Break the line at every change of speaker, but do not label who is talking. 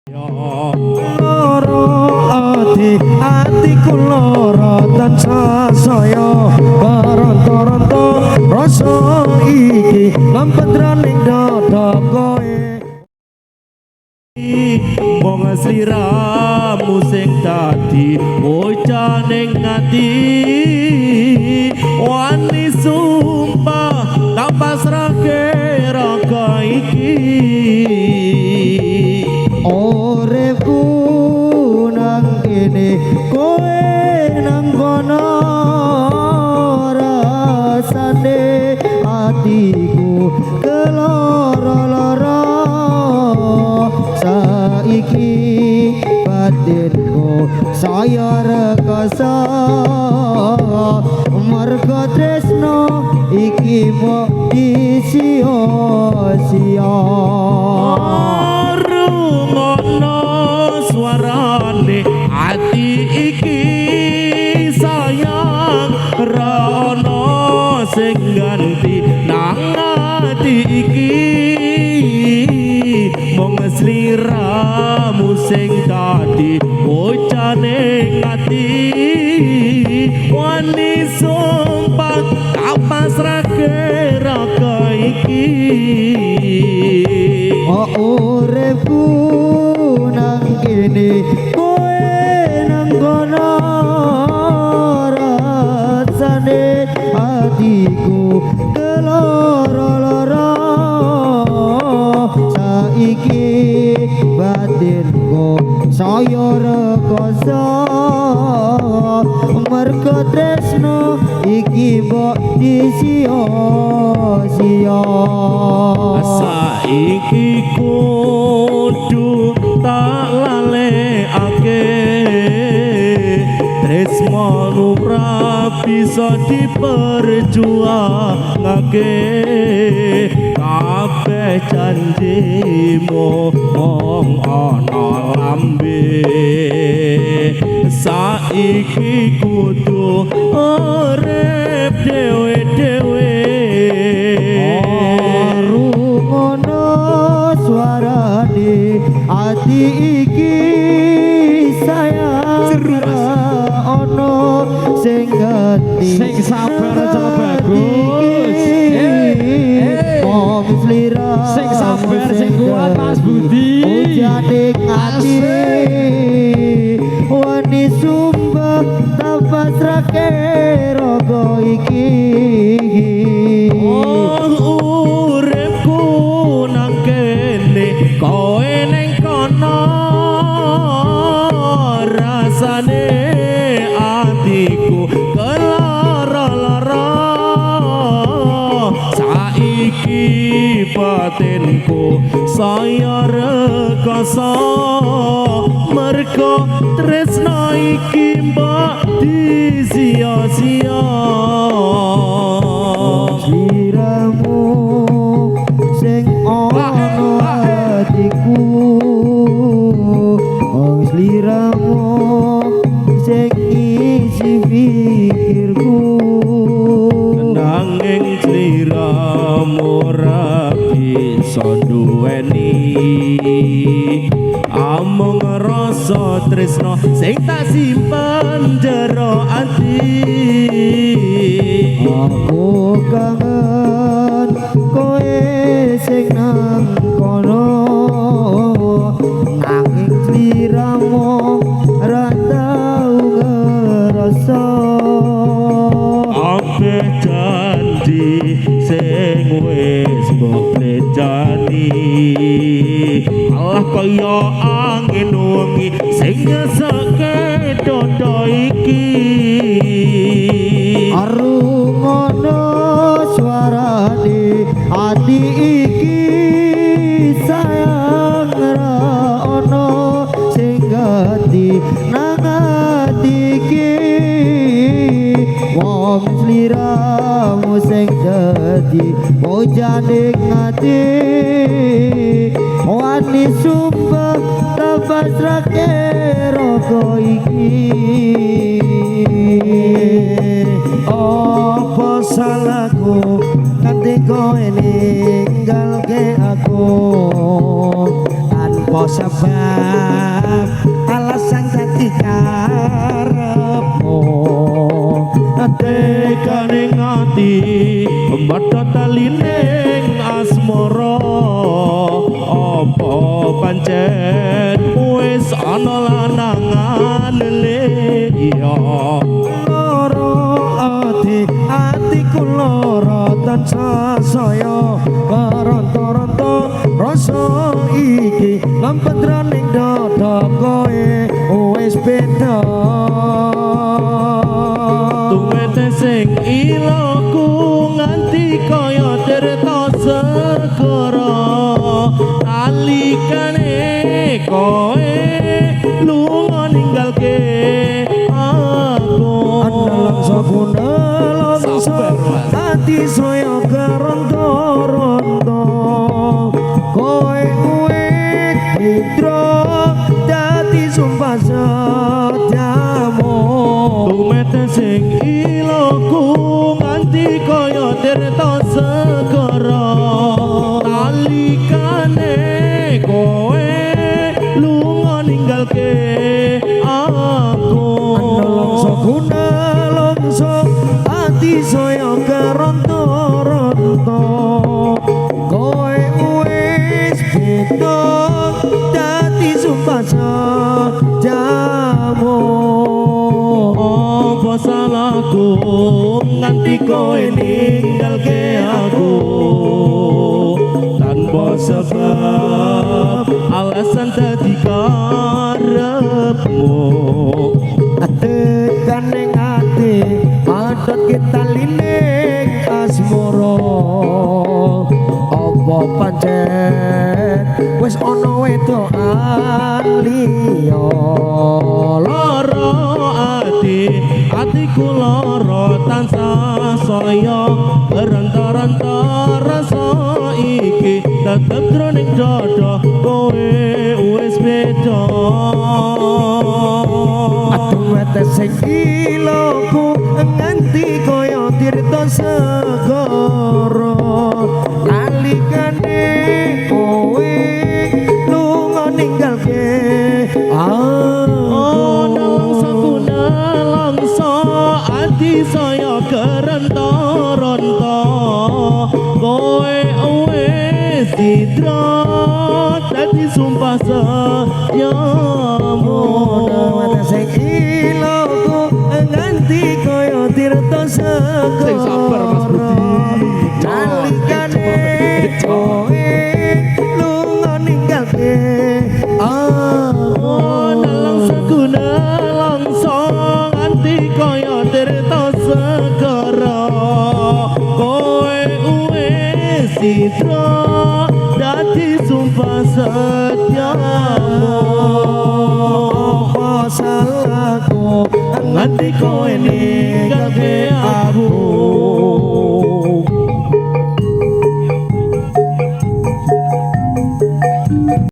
Loro ati kula tansah saya karonto-ronto rasa iki lampedraning dada kowe wong sliramu sing dadi bocah ning ati wani sumpah tak pasrahke raga iki uripku nang kene kowe nang kono rasane atiku keloro-loro saiki batinku saya rekoso mergo tresno iki mok disia-sia suarane ati iki sayang rono sing ganti nang ati iki mong sliramu sing dadi bocah ning ati wani sumpah kapasrake raga iki uripku nang kene kowe nang kono rasane atiku keloro-loro saiki batinku saya rekoso mergo tresno iki mbok disia-sia saiki kudu tak lalekake tresno ora bisa diperjuangake kabeh janjimu mong ana lambe saiki kudu urip dhewe-dhewe rungono suarane ati iki sayang ono sing ganti sing sabar aja bagus wong slira sing sabar sing kuat Mas Budi ujane ati wani sumpah tapasrake raga iki uripku nang kene kowe ning kono rasane atiku keloro-loro saiki batinku saya rekoso mergo tresno iki mbok disia-sia sliramu sing ono atiku sliramu sing isi pikirku nanging sliramu ora bisa duweni amung rasa tresno sing tak simpen jero ati aku kangen kowe sing nang kono nanging sliramu ora tau ngerasa kabeh janji sing wis mbok plejani Allah kaya angin wengi sing nyeseke dodo iki arungono suarane ati iki sayang ra ono sing ganti nang ati iki wong sliramu sing dadi bocah ning ati wani sumpah tapasrake raga iki apa salahku nganti kowe ninggalke aku tanpa
sebab alasan dadi karepmu
tekane ngati padha talining asmara apa pancen wis ana lanangan liya
atiku lara tansah saya karonto-ronto rasa iki lampetraning dada kowe wis beda
tuwete sing iloku nganti kaya tirta segara alikane kowe lunga ninggalke aku
langsa bunda langsa ati saya karonto-ronto kowe mitra dadi sumpah setiamu
tumete sing iloku nganti kaya tirta segara alikane kowe lunga ninggalke aku
langsa bunda langsa ati saya karonto-ronto kowe wis beda dadi sumpah setiamu
apa salahku nganti kowe ninggalke aku tanpa sebab alasan dadi karepmu
tekane ati padha kita lining asmara apa pancen wis ana wedokan liya
lara atiku lara tansah saya ranta-ranta rasa iki tetep jroning dada kowe wis beda
wete sing iloku nganti kaya tirta segara nalikane kowe lunga ninggalke
langsa ati saya kerenta-renta kowe wis sidra dadi sumpah setiamu
wete sing iloku nganti kaya tirta segara
sing sabar Mas Budi
nalikane kowe lunga ninggalke
langsa nganti kaya tirta segara kowe wis sidra dadi sumpah setiamu
apa salahku
nganti kowe ninggalke